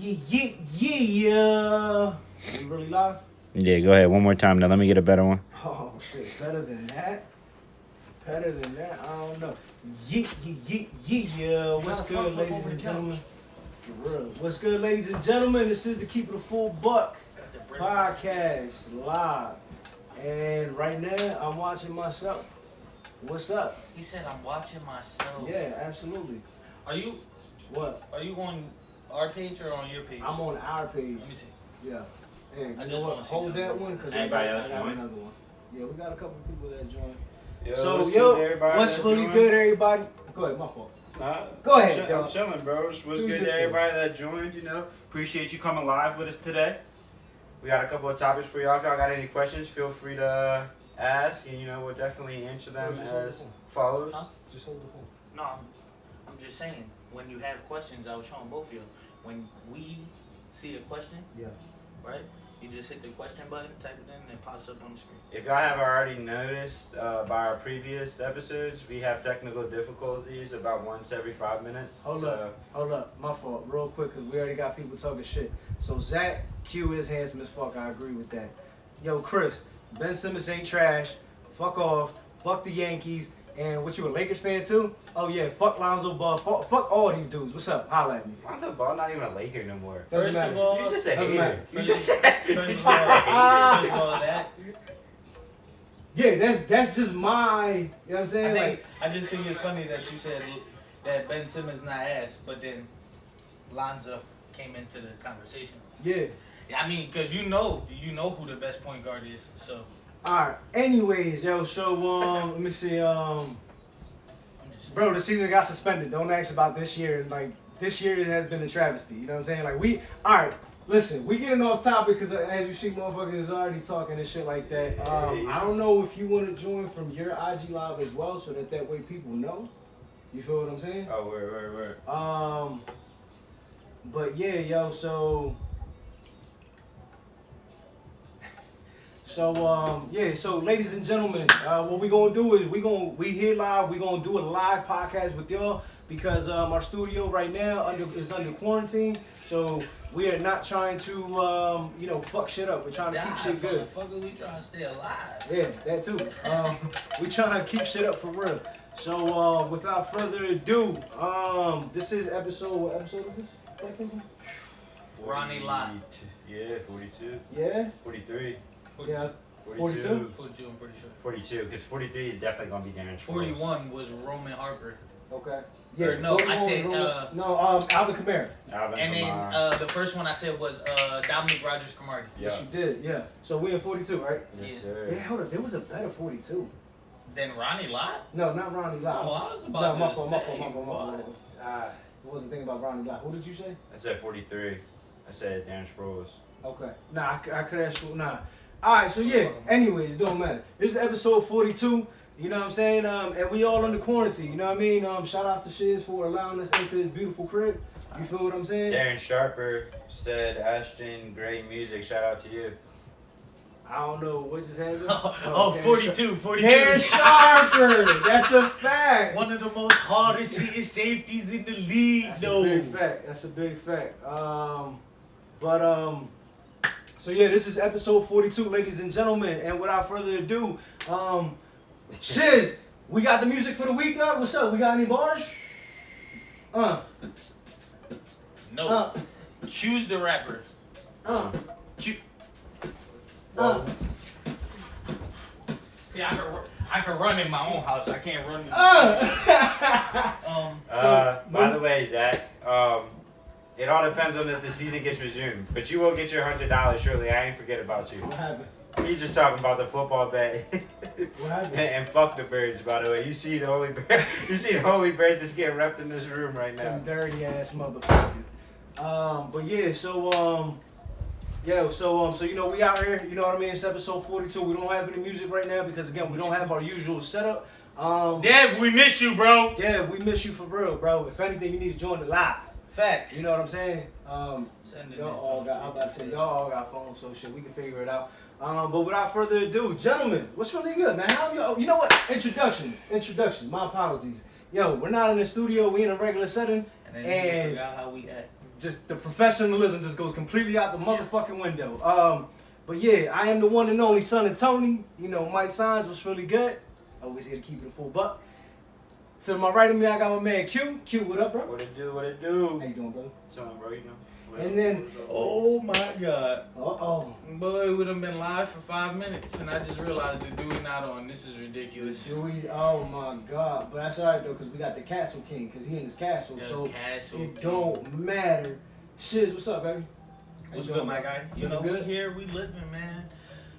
Yeah. You really live? Yeah, go ahead. One more time. Now let me get a better one. Oh, shit. Better than that? Better than that? I don't know. Yeah. What's good, ladies and gentlemen? For real. What's good, ladies and gentlemen? This is the Keep It a Full Buck podcast live. And right now, I'm watching myself. What's up? He said I'm watching myself. Yeah, absolutely. Are you? What? Are you on our page or on your page? I'm on our page. Let me see. Yeah. Hey, I you just know what? wanna see Hold something. that one because Anybody I else got join? another one. Yeah, we got a couple people that joined. Yo, What's good, everybody what's that fully joined? good, everybody? Go ahead, my fault. Go ahead, I'm dog. chilling, bro. What's Do good your to thing. everybody that joined, Appreciate you coming live with us today. We got a couple of topics for y'all. If y'all got any questions, feel free to ask, and, we'll definitely answer them Just hold the as phone. follows. Huh? Just hold the phone. No, I'm just saying. When you have questions, I was showing both of you. When we see a question, Yeah. right? You just hit the question button, type it in, and it pops up on the screen. If y'all have already noticed by our previous episodes, we have technical difficulties about once every 5 minutes. Hold up. My fault. Real quick, because we already got people talking shit. So, Zach Q is handsome as fuck. I agree with that. Yo, Chris, Ben Simmons ain't trash. Fuck off. Fuck the Yankees. And what, you a Lakers fan too? Oh, yeah. Fuck Lonzo Ball. Fuck all these dudes. What's up? Holla at me. Lonzo Ball not even a Laker no more. Doesn't First matter. of all, You're just a Doesn't hater. matter. You First- just first of all, that. Yeah, that's just my, you know what I'm saying? I just think it's funny that you said that Ben Simmons not ass, but then Lonzo came into the conversation. Yeah. I mean, because you know who the best point guard is. So Alright. Anyways, yo, so let me see, I'm just bro, the season got suspended. Don't ask about this year. Like, this year it has been a travesty. You know what I'm saying? Alright, listen, we getting off topic because as you see, motherfuckers is already talking and shit like that. I don't know if you want to join from your IG live as well, so that way people know. You feel what I'm saying? Oh, word. But yeah, yo, so ladies and gentlemen, what we gonna do is we here live. We gonna do a live podcast with y'all because our studio right now is under quarantine. So we are not trying to fuck shit up. We're trying to keep shit good. Motherfucker, we trying to stay alive. Yeah, that too. We trying to keep shit up for real. So without further ado, this is episode. What episode is this? Technically? Ronnie Lott. Yeah, 42. Yeah. 43. Yeah. 42. 42, I'm pretty sure. 42, because 43 is definitely going to be Darren Sproles. 41 was Roman Harper. Okay. Or no, I 41 said, Alvin Kamara. Alvin And Kamara. then the first one I said was Dominic Rogers-Cromartie. Yes, you did. Yeah. So we in 42, right? Yes, Yeah. sir. Yeah, hold up. There was a better 42. Then Ronnie Lott? No, not Ronnie Lott. Oh, I was about no, to my say, fault. what? I wasn't thinking about Ronnie Lott. Who did you say? I said 43. I said Darren Sproles. Okay. Nah, I could ask you. Nah. All right. So yeah. Anyways, it don't matter. This is episode 42. You know what I'm saying? And we all under quarantine. You know what I mean? Shout outs to Shiz for allowing us into his beautiful crib. You feel what I'm saying? Darren Sharper said, Ashton, great music. Shout out to you. I don't know what just happened. Oh, Darren 42. Darren Sharper. That's a fact. One of the most hardest hitting safeties in the league, That's though. a big fact. That's a big fact. So yeah, this is episode 42, ladies and gentlemen. And without further ado, Shiz, we got the music for the week, dog. What's up? We got any bars? No. Choose the rapper. Choose. See, I can run in my own house. I can't run in By the way, Zach, it all depends on if the season gets resumed. But you will get your $100 shortly. I ain't forget about you. What happened? He's just talking about the football bet. What happened? And fuck the birds, by the way. You see the only bird, birds that's getting repped in this room right now. Them dirty ass motherfuckers. But yeah, so we out here, you know what I mean? It's episode 42. We don't have any music right now because again, we don't have our usual setup. Dev, we miss you, bro. Yeah, we miss you for real, bro. If anything, you need to join the live. Facts. You know what I'm saying? Send it Y'all all got phones, so shit, we can figure it out. But without further ado, gentlemen, what's really good, man? How y'all? You know what? Introduction. My apologies. Yo, we're not in the studio. We in a regular setting. And then you forgot how we act. just the professionalism just goes completely out the motherfucking window. But yeah, I am the one and only son of Tony. You know, Mike Signs was really good. Always here to keep it a full buck. To my right of me, I got my man Q. Q, what up, bro? What it do? What it do? How you doing, brother? Something, bro. You know. And then, Oh my God. uh-oh. Boy, we done been live for 5 minutes, and I just realized the dude not on. This is ridiculous. Oh my God. But that's alright though, because we got the Castle King, because he in his castle. The So Castle it King. don't matter. Shiz, what's up, baby? How What's you good, doing, my bro? guy? You You know, good? we here, we living, man.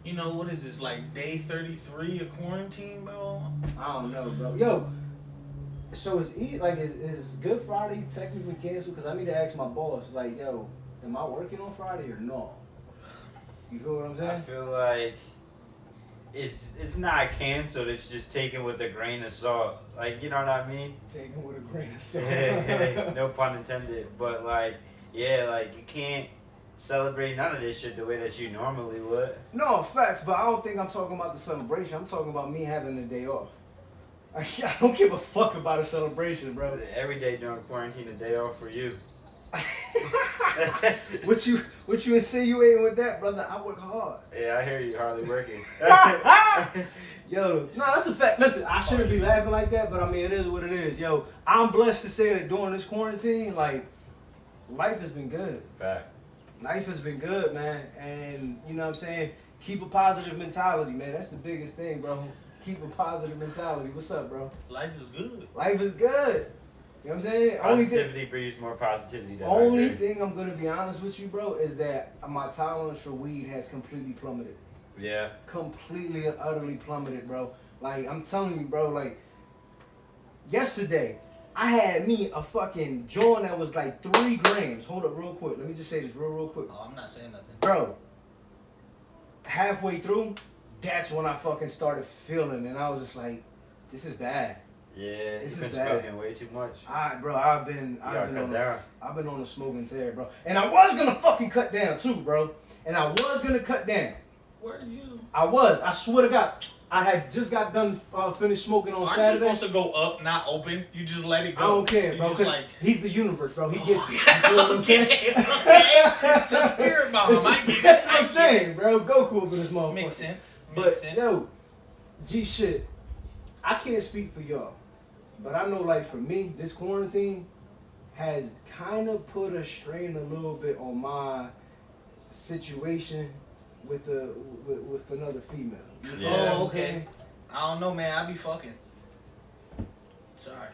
You know, what is this, like day 33 of quarantine, bro? I don't know, bro. Yo, so is Good Friday technically canceled? Because I need to ask my boss, like, yo, am I working on Friday or no? You feel what I'm I saying? feel like it's not canceled. It's just taken with a grain of salt. Like, you know what I mean? Taking with a grain of salt. No pun intended. But like, yeah, like you can't celebrate none of this shit the way that you normally would. No, facts, but I don't think I'm talking about the celebration. I'm talking about me having a day off. I don't give a fuck about a celebration, bro. Every day during quarantine, a day off for you. What you insinuating with that, brother? I work hard. Yeah, I hear you hardly working. Yo, no, that's a fact. Listen, I shouldn't be laughing like that, but I mean, it is what it is. Yo, I'm blessed to say that during this quarantine, like, life has been good. Fact. Life has been good, man. And, you know what I'm saying? Keep a positive mentality, man. That's the biggest thing, bro. Keep a positive mentality. What's up, bro? Life is good. Life is good. You know what I'm saying? Positivity breeds more positivity. Only thing I'm going to be honest with you, bro, is that my tolerance for weed has completely plummeted. Yeah. Completely and utterly plummeted, bro. Like, I'm telling you, bro, like, yesterday, I had me a fucking joint that was like 3 grams. Hold up real quick. Let me just say this real quick. Oh, I'm not saying nothing. Bro, halfway through, that's when I fucking started feeling, and I was just like, this is bad. Yeah, This you've is been bad. smoking way too much. I've been on a smoking tear, bro. And I was gonna fucking cut down too, bro. And I was gonna cut down. Where are you? I swear to God. I had just got done finished smoking on Saturday. Aren't you supposed to go up, not open? You just let it go. I don't care, You bro. just 'cause like, he's the universe, bro. He gets it. You feel what I'm saying? okay. It's a spirit bomb. That's what I'm saying, bro. Goku up in this motherfucker. Makes sense. But Makes sense. yo, G shit, I can't speak for y'all, but I know like for me, this quarantine has kind of put a strain a little bit on my situation with another female. You Yeah. know what I'm Oh, okay. saying? I don't know, man. I be fucking. Sorry.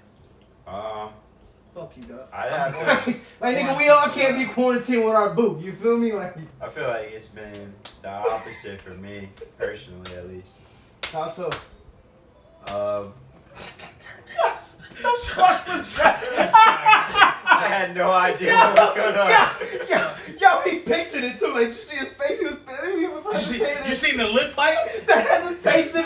Fuck you, dog. I feel, Like nigga, we all can't be quarantined with our boo. You feel me? Like I feel like it's been the opposite for me, personally at least. how so? I had no idea what was going on. Yo, he pictured it too. Like you see his face, he was hesitating. You seen the lip bite? The hesitation.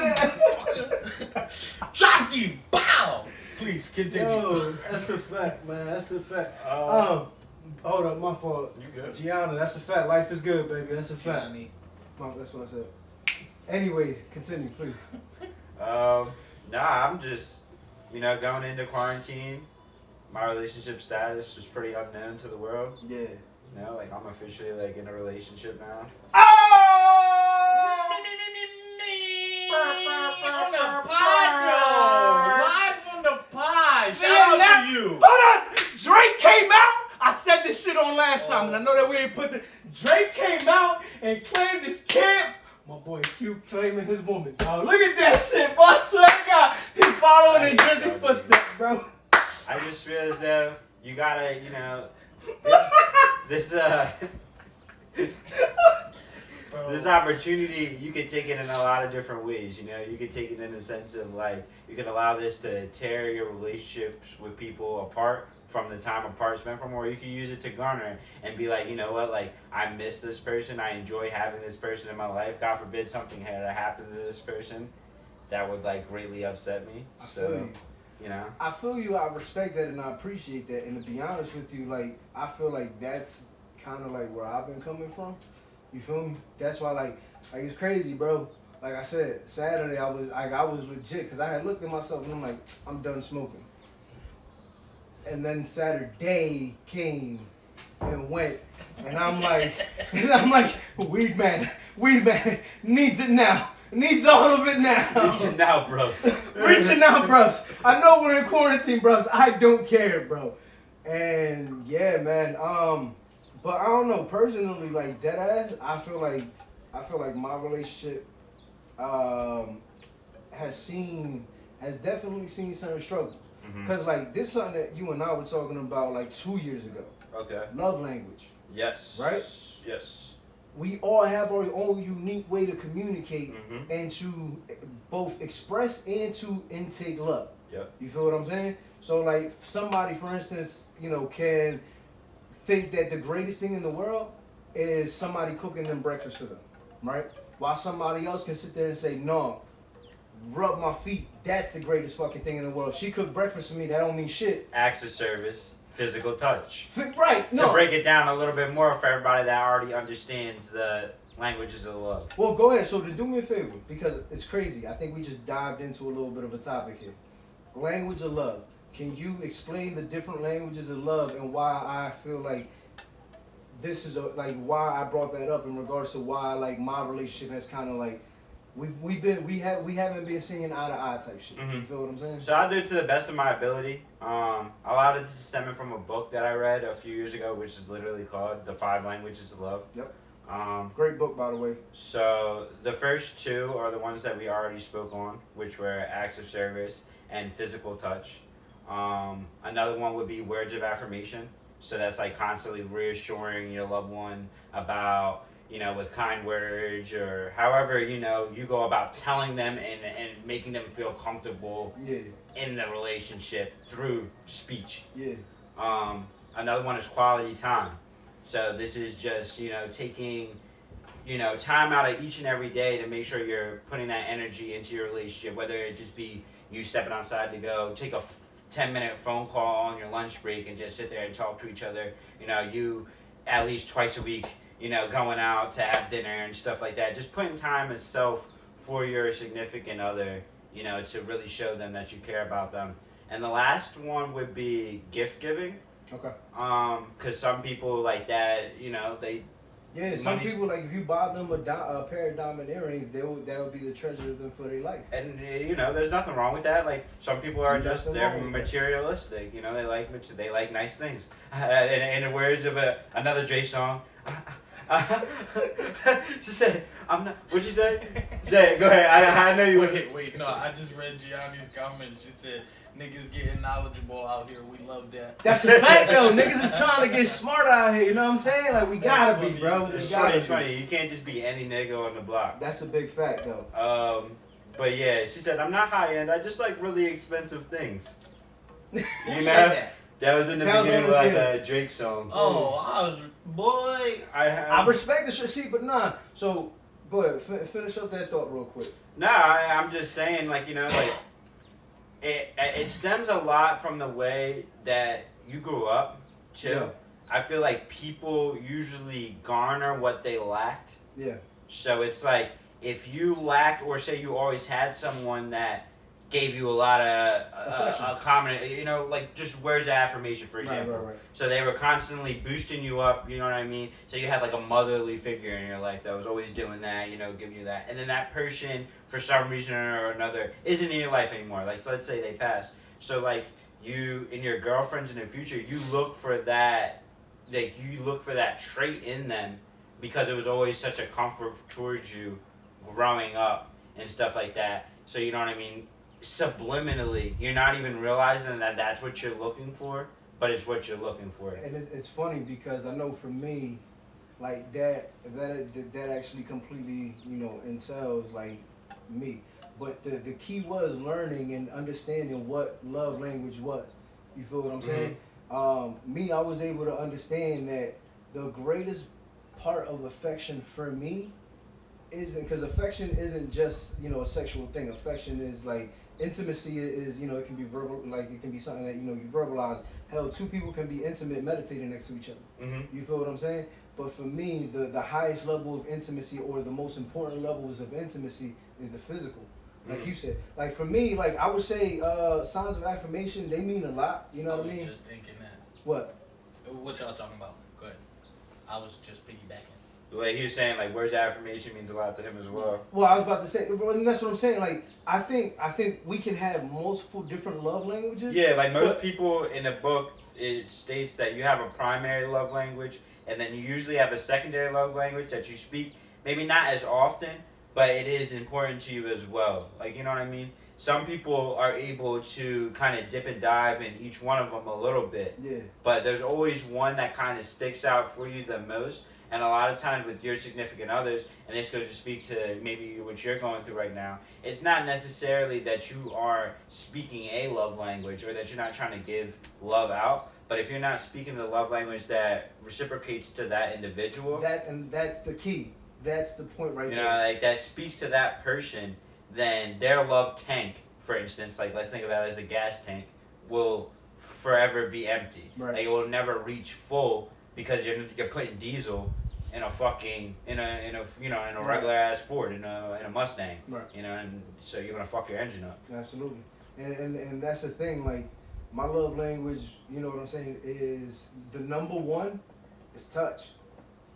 Dropped him. Bow. Please continue. Yo, that's a fact, man. That's a fact. Hold up, my fault. You good? Gianna, that's a fact. Life is good, baby. That's a fact. Gianni. That's what I said. Anyways, continue, please. Nah, I'm just, going into quarantine. My relationship status was pretty unknown to the world. Yeah. Like I'm officially like in a relationship now. On the pod, though. Live on the pod. Shout Man, out to you. Hold up! Drake came out. I said this shit on last time, and I know that we didn't put the. Drake came out and claimed his camp. My boy Q claiming his woman. Dog, look at that shit, boy. I swear to God, he following in Drizzy footsteps, bro. I just feel as though you gotta, this Bro. this opportunity, you could take it in a lot of different ways. You could take it in the sense of like you could allow this to tear your relationships with people apart from the time apart spent from, or you could use it to garner and be like, you know what, like I miss this person, I enjoy having this person in my life. God forbid something had to happen to this person that would like greatly upset me. I feel So, you. I feel you. I respect that and I appreciate that. And to be honest with you, like I feel like that's kind of like where I've been coming from. You feel me? That's why like it's crazy, bro. Like I said, Saturday I was legit because I had looked at myself and I'm like, I'm done smoking. And then Saturday came and went. And I'm like, weed man needs it now. Needs all of it now. Reaching out, bro. Reaching out, bros. I know we're in quarantine, bros. I don't care, bro. And yeah, man. But I don't know. Personally, like deadass, I feel like my relationship has definitely seen certain struggles. Cause like this is something that you and I were talking about like 2 years ago. Okay. Love language. Yes. Right? Yes. We all have our own unique way to communicate and to both express and to intake love. Yep. You feel what I'm saying? So like somebody, for instance, can think that the greatest thing in the world is somebody cooking them breakfast for them, right? While somebody else can sit there and say, no, rub my feet. That's the greatest fucking thing in the world. If she cooked breakfast for me, that don't mean shit. Acts of service, physical touch. Right, no. To break it down a little bit more for everybody that already understands the languages of love. Well, go ahead. So to do me a favor, because it's crazy. I think we just dived into a little bit of a topic here. Language of love. Can you explain the different languages of love and why I feel like this is why I brought that up in regards to why like my relationship has kind of like we haven't been seeing eye to eye type shit. You feel what I'm saying? So I'll do it to the best of my ability. A lot of this is stemming from a book that I read a few years ago, which is literally called The 5 Languages of Love. Yep. Great book, by the way. So the first 2 are the ones that we already spoke on, which were acts of service and physical touch. Another one would be words of affirmation. So that's like constantly reassuring your loved one about, with kind words or however, you go about telling them and making them feel comfortable in the relationship through speech. Yeah. Another one is quality time. So this is just, taking, time out of each and every day to make sure you're putting that energy into your relationship, whether it just be you stepping outside to go take a 10-minute phone call on your lunch break and just sit there and talk to each other. You at least twice a week, going out to have dinner and stuff like that. Just putting time itself for your significant other, to really show them that you care about them. And the last one would be gift giving. Okay. Because some people like that, they... Yeah, some people, like, if you buy them a pair of diamond earrings, that would be the treasure of them for their life. And, there's nothing wrong with that. Like, some people are just, they're materialistic. They like nice things. In the words of another Dre song, she said, I'm not, what'd she say? Say it, go ahead. I know you would. Wait, no, I just read Gianni's comment. She said, niggas getting knowledgeable out here. We love that. That's a fact, though. Niggas is trying to get smart out here. You know what I'm saying? Like, we gotta be, bro. It's funny. You can't just be any nigga on the block. That's a big fact, though. But yeah, she said, I'm not high end. I just like really expensive things. You know? That was in the beginning of like a Drake song. Oh, I respect the shit. See, but nah. So, go ahead. Finish up that thought real quick. Nah, I'm just saying, like, it stems a lot from the way that you grew up, too. Yeah. I feel like people usually garner what they lacked. Yeah. So it's like, if you lacked, or say you always had someone that gave you a lot of common, like just words of affirmation, for example. Right. So they were constantly boosting you up, you know what I mean? So you had like a motherly figure in your life that was always doing that, giving you that. And then that person, for some reason or another, isn't in your life anymore. Like, let's say they passed. So like, you, in your girlfriends in the future, you look for that, trait in them because it was always such a comfort towards you growing up and stuff like that. So you know what I mean? Subliminally, you're not even realizing that that's what you're looking for, but it's what you're looking for. And it's funny because I know for me, like that actually completely, entails like me. But the key was learning and understanding what love language was. You feel what I'm saying? I was able to understand that the greatest part of affection for me isn't, because affection isn't just, a sexual thing. Affection is like, intimacy is, it can be verbal, like it can be something that, you verbalize. Hell, 2 people can be intimate meditating next to each other. You feel what I'm saying? But for me, the highest level of intimacy, or the most important levels of intimacy, is the physical. Like you said. Like for me, like I would say signs of affirmation, they mean a lot. You know what I mean? Just thinking that. What What y'all talking about? I was just piggybacking. The way he was saying, like, words of affirmation means a lot to him as well. Well, I was about to say, and that's what I'm saying. Like, I think we can have multiple different love languages. Yeah, like most But- people in the book, it states that you have a primary love language, and then you usually have a secondary love language that you speak, maybe not as often, but it is important to you as well. Like, you know what I mean? Some people are able to kind of dip and dive in each one of them a little bit, Yeah. but there's always one that kind of sticks out for you the most. And a lot of times with your significant others, and this goes to speak to maybe what you're going through right now, it's not necessarily that you are speaking a love language or that you're not trying to give love out, but if you're not speaking the love language that reciprocates to that individual, That's the key. That's the point right you there. know, like that speaks to that person, then their love tank, for instance, like let's think about it as a gas tank, will forever be empty. Right. Like it will never reach full because you're putting diesel in a fucking in a Right. regular ass Ford in a Mustang. Right. You know, and so you're gonna fuck your engine up. Absolutely. And that's the thing, like my love language, you know what I'm saying, is the number one is touch.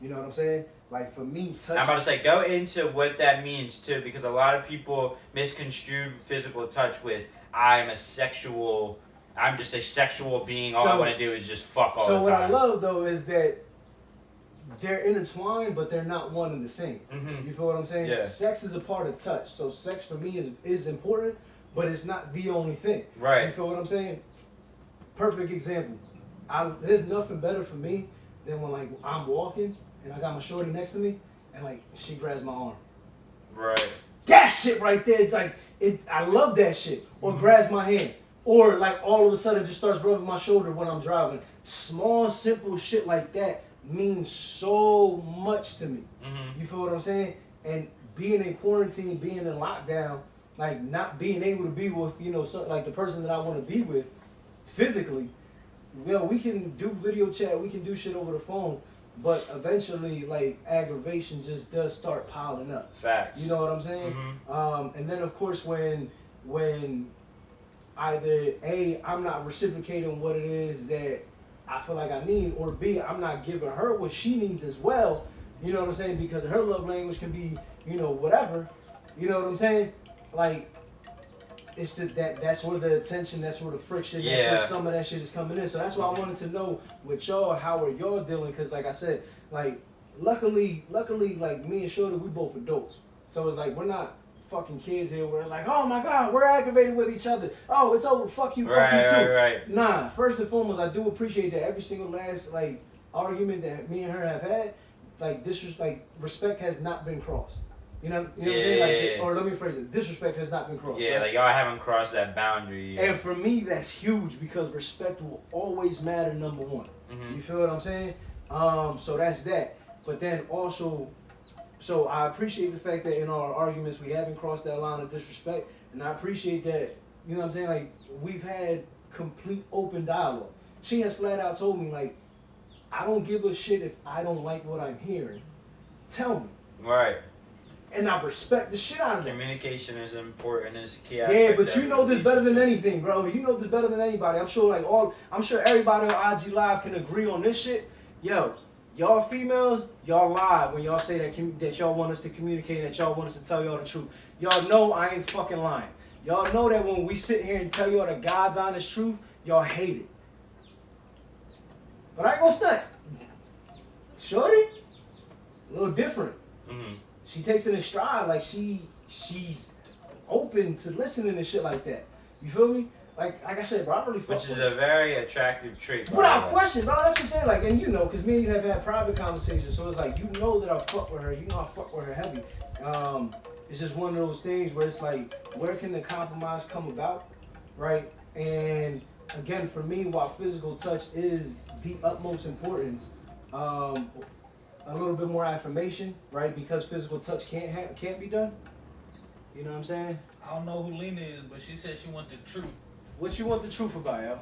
You know what I'm saying? Like for me, touch. I'm about to say go into what that means too, because a lot of people misconstrue physical touch with I'm just a sexual being. All I So- want to do is just fuck all So the what I time. love though is that they're intertwined, but they're not one and the same. Mhm. You feel what I'm saying? Yeah. Sex is a part of touch. So sex for me is important, but it's not the only thing. You Right. feel what I'm saying? Perfect example. There's nothing better for me than when like I'm walking and I got my shorty next to me and like she grabs my arm. Right. That shit right there, like I love that shit. Or grabs my hand. Or like all of a sudden just starts rubbing my shoulder when I'm driving. Small, simple shit like that means so much to me. Mm-hmm. You feel what I'm saying? And being in quarantine, being in lockdown, like not being able to be with, like the person that I want to be with physically, we can do video chat, we can do shit over the phone, but eventually like aggravation just does start piling up. Facts. You know what I'm saying? Mhm. And then of course when either A, I'm not reciprocating what it is that I feel like I need, or B, I'm not giving her what she needs as well. You know what I'm saying? Because her love language can be, whatever. You know what I'm saying? Like, it's that's where the attention, that's where the friction, that's Yeah. where some of that shit is coming in. So that's why I wanted to know with y'all, how are y'all dealing? Because like I said, like, luckily, like me and Shorty, we both adults. So it's like, we're not fucking kids here where it's like, oh my God, we're aggravated with each other. Oh, it's over. Fuck you, fuck you too. Right. Nah, first and foremost, I do appreciate that every single last like argument that me and her have had, like respect has not been crossed. You know what I'm saying? Like, Yeah. or let me phrase it, disrespect has not been crossed. Yeah, right? like y'all haven't crossed that boundary yet. And for me, that's huge because respect will always matter, number one. Mhm. You feel what I'm saying? So that's that. But then also, so I appreciate the fact that in our arguments we haven't crossed that line of disrespect, and I appreciate that, you know what I'm saying, like we've had complete open dialogue. She has flat out told me like, I don't give a shit if I don't like what I'm hearing. Tell me. Right. And I respect the shit out of that. Communication is important. It's a key Yeah, aspect but of you know this better than relationship. anything, bro. You know this better than anybody. I'm sure everybody on IG Live can agree on this shit. Yo, y'all females, y'all lie when y'all say that y'all want us to communicate, that y'all want us to tell y'all the truth. Y'all know I ain't fucking lying. Y'all know that when we sit here and tell y'all the God's honest truth, y'all hate it. But I ain't gonna stunt. Shorty, a little different. Mhm. She takes it in stride, like she's open to listening to shit like that. You feel me? Like I said, bro, I really fuck Which is with her. a very attractive trait. by Without the way. question, bro. That's what I'm saying. Like, and because me and you have had private conversations, so it's like you know that I fuck with her. You know I fuck with her heavy. It's just one of those things where it's like, where can the compromise come about, right? And again, for me, while physical touch is the utmost importance, a little bit more affirmation, right? Because physical touch can't be done. You know what I'm saying? I don't know who Lena is, but she said she want the truth. What you want the truth about, yo?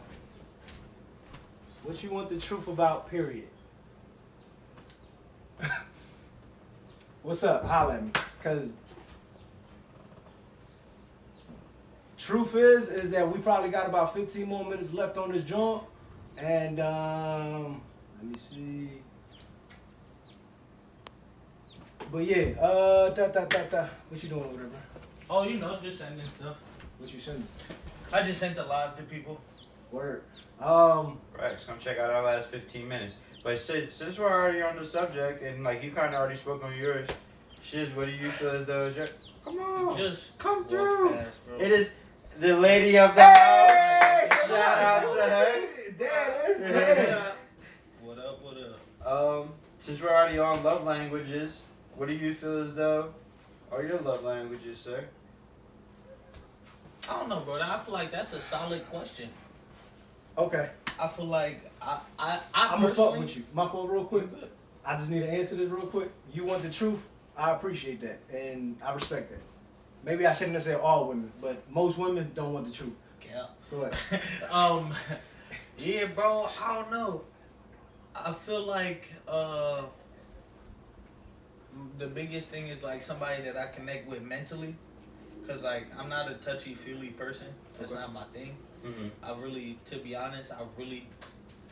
What you want the truth about, period? What's up? Holla at me. Because truth is that we probably got about 15 more minutes left on this joint. And let me see. But yeah, what you doing over there, bro? Oh, you know, just sending stuff. What you sending? I just sent the live to people. Word. Right, just come check out our last 15 minutes. But since we're already on the subject, and like you kind of already spoke on yours, Shiz, what do you feel as though is your... Come on, Just come walk through. past, bro. It is the lady of the house. Shout out to her. Damn. What up, what up? Since we're already on love languages, what do you feel as though are your love languages, sir? I don't know, bro. I feel like that's a solid question. Okay. I feel like I'm gonna fuck personally- with you. My fault, real quick. I just need to answer this real quick. You want the truth? I appreciate that, and I respect that. Maybe I shouldn't have said all women, but most women don't want the truth. Yeah. Go ahead. Yeah, bro. I don't know. I feel like the biggest thing is like somebody that I connect with mentally, cause like I'm not a touchy feely person. That's Okay. not my thing. Mm-hmm. I really, to be honest, I really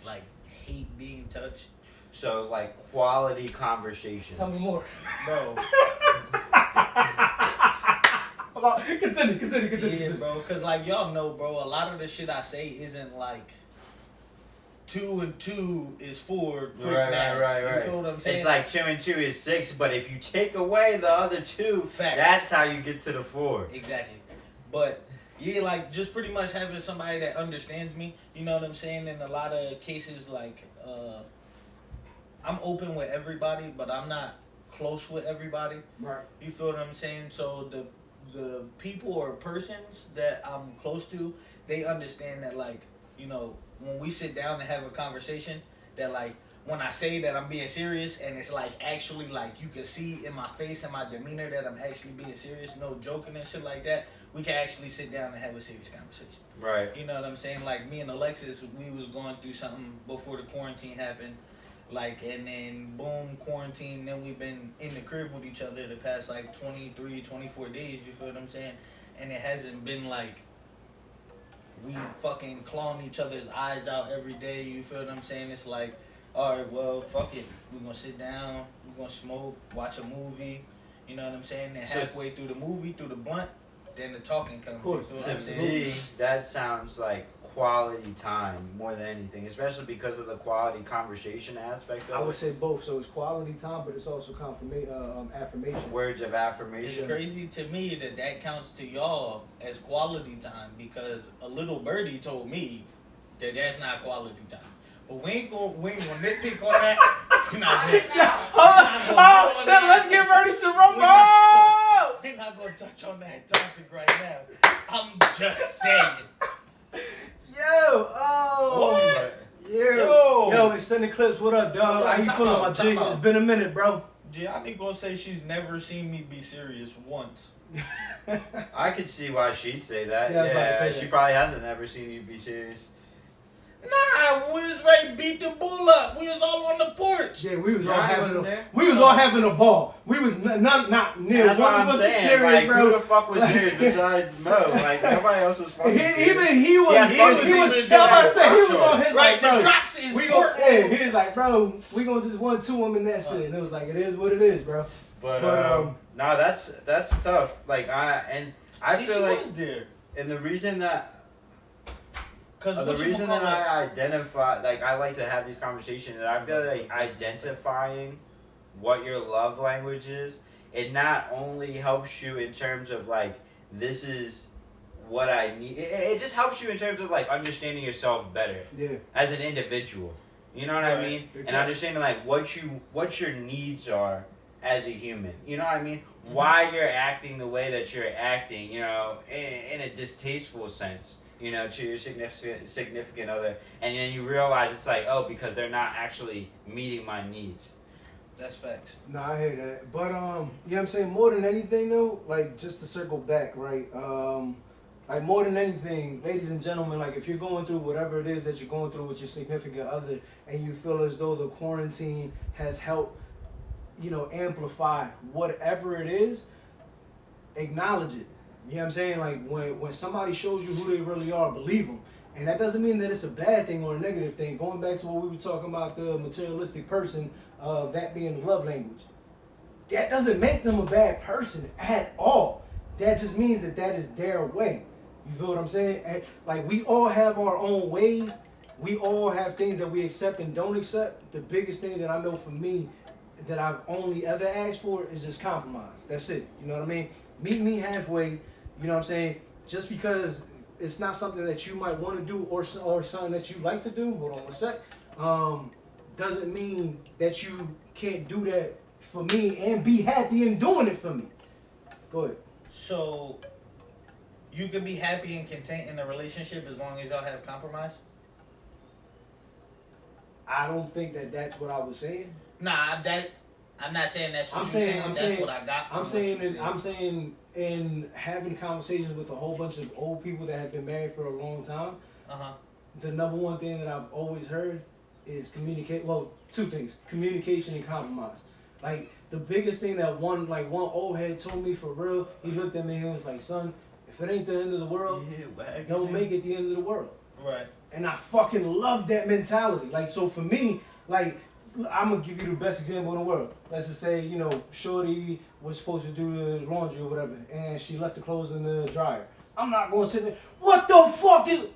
like hate being touched, So like quality conversations. Tell me more. bro. Continue. Yeah, bro. Cause like y'all know, bro. A lot of the shit I say isn't like 2 and 2 is 4. Quick maths. You feel what I'm saying? It's like 2 and 2 is 6, but if you take away the other 2, Facts. that's how you get to the 4. Exactly. But yeah, like just pretty much having somebody that understands me. You know what I'm saying? In a lot of cases, like I'm open with everybody, but I'm not close with everybody. Right. You feel what I'm saying? So the people or persons that I'm close to, they understand that, like, you know, when we sit down and have a conversation, that like when I say that I'm being serious and it's like actually like you can see in my face and my demeanor that I'm actually being serious, no joking and shit like that, we can actually sit down and have a serious conversation. Right. You know what I'm saying? Like me and Alexis, we was going through something before the quarantine happened. Like, and then boom, quarantine, then we've been in the crib with each other the past like 23, 24 days, you feel what I'm saying? And it hasn't been like we fucking clawing each other's eyes out every day, you feel what I'm saying? It's like, all right, well, fuck it. We're gonna sit down, we're gonna smoke, watch a movie, you know what I'm saying? Then So halfway through the movie, through the blunt, then the talking comes, you feel what To I'm saying? me, that sounds like quality time more than anything, especially because of the quality conversation aspect I of would it. say both. So it's quality time, but it's also affirmation. Words of It's affirmation. crazy to me that counts to y'all as quality time because a little birdie told me that that's not quality time. But we ain't gonna nitpick on that. We're not gonna- Oh shit! Let's get ready to rumble. We're not gonna touch on that topic right now. I'm just saying. Yo. Extended clips. What up, dog? Hold on, How you time feeling, out, my time G? out. It's been a minute, bro. Gianni gonna say she's never seen me be serious once. I could see why she'd say that. Yeah, I was about to Yeah, say she that. probably hasn't ever seen you be serious. Nah, we was ready to beat the bull up. We was all on the porch. Yeah, we was all Johnny having wasn't a there? we was all having a ball. We was not near. That's what One I'm was saying. serious, Like, bro. who the fuck was serious besides Mo? Like, nobody else was fucking serious. Even he was. Yeah, he fuck was. you. Yeah, I'm about to say he was on his Right, like, bro. the drops is We gon' important. he was like, bro, we gonna just 1-2 him in that shit. And it was like, it is what it is, bro. But But, no, that's tough. Like I See, feel she like, was there. and the reason that Cause the reason that I identify, like I like to have these conversations, and I feel like identifying what your love language is, it not only helps you in terms of like this is what I need. It just helps you in terms of like understanding yourself better Yeah. as an individual. You know what I Right. mean? Big And fact. understanding like what your needs are as a human. You know what I mean? Why you're acting the way that you're acting, you know, in a distasteful sense, you know, to your significant other. And then you realize it's like, oh, because they're not actually meeting my needs. That's facts. Nah, I hear that. But you know what I'm saying? More than anything though, like just to circle back, right? Like more than anything, ladies and gentlemen, like if you're going through whatever it is that you're going through with your significant other and you feel as though the quarantine has helped, you know, amplify whatever it is, acknowledge it. You know what I'm saying? Like when somebody shows you who they really are, believe them. And that doesn't mean that it's a bad thing or a negative thing. Going back to what we were talking about, the materialistic person, that being the love language. that doesn't make them a bad person at all. That just means that is their way. You feel what I'm saying? And like we all have our own ways. We all have things that we accept and don't accept. The biggest thing that I know for me that I've only ever asked for is just compromise. That's it. You know what I mean? Meet me halfway. You know what I'm saying? Just because it's not something that you might want to do or something that you like to do. Hold on one sec. Doesn't mean that you can't do that for me and be happy in doing it for me. Go ahead. So, you can be happy and content in a relationship as long as y'all have compromise? I don't think that that's what I was saying. Nah, I'm not saying that's what you're saying. That's what I got from I'm saying in having conversations with a whole bunch of old people that have been married for a long time, the number one thing that I've always heard is communicate. Well, two things: communication and compromise. Like the biggest thing that one old head told me for real. He looked at me and he was like, "Son, if it ain't the end of the world, don't make it the end of the world." Right. And I fucking love that mentality. Like, so for me, like, I'm gonna give you the best example in the world. Let's just say, you know, Shorty was supposed to do the laundry or whatever, and she left the clothes in the dryer. I'm not gonna sit there, what the fuck is...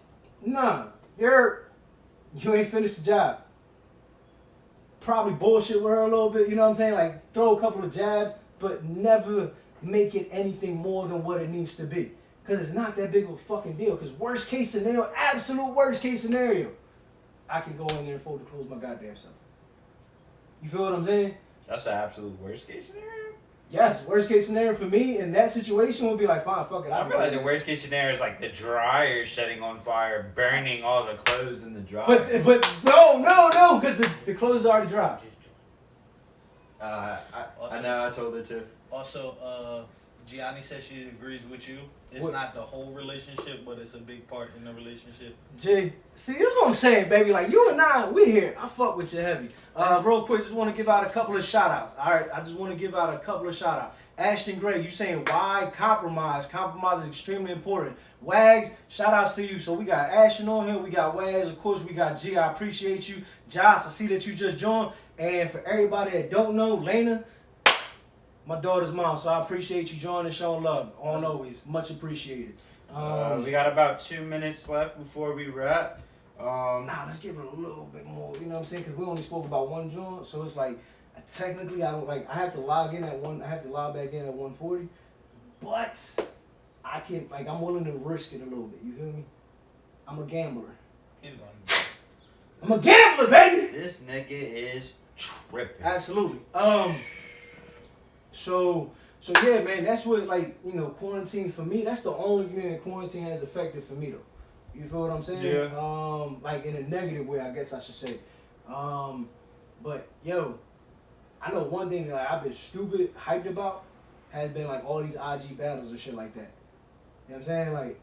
Nah, you ain't finished the job. Probably bullshit with her a little bit, you know what I'm saying? Like, throw a couple of jabs, but never make it anything more than what it needs to be. Because it's not that big of a fucking deal. Because worst case scenario, absolute worst case scenario, I can go in there and fold the clothes my goddamn self. You feel what I'm saying? That's the absolute worst case scenario? Yes, worst case scenario for me in that situation would be like, fine, fuck it. I feel like the worst case scenario is like the dryer setting on fire, burning all the clothes in the dryer. But no, because the clothes are already dry. I know, I told her to. Also, Gianni says she agrees with you. It's not the whole relationship, but it's a big part in the relationship. Jay, see, this is what I'm saying, baby. Like, you and I, we here. I fuck with you heavy. Real quick, just want to give out a couple of shout-outs. All right, I just want to give out a couple of shout-outs. Ashton Gray, you saying why compromise? Compromise is extremely important. Wags, shout-outs to you. So we got Ashton on here. We got Wags. Of course, we got G. I appreciate you. Josh, I see that you just joined. And for everybody that don't know, Lena, my daughter's mom, so I appreciate you joining, showing love. On always, much appreciated. We got about 2 minutes left before we wrap. Let's give it a little bit more. You know what I'm saying? Because we only spoke about one joint, so it's like technically I don't like. I have to log in at one. I have to log back in at 1:40, but I can I'm willing to risk it a little bit. You feel me? I'm a gambler. He's going. I'm a gambler, baby. This nigga is tripping. Absolutely. So yeah, man, that's what quarantine for me. That's the only thing that quarantine has affected for me though. You feel what I'm saying? Yeah. Like in a negative way, I guess I should say. But yo, I know one thing that I've been stupid hyped about has been like all these IG battles and shit like that. You know what I'm saying? Like,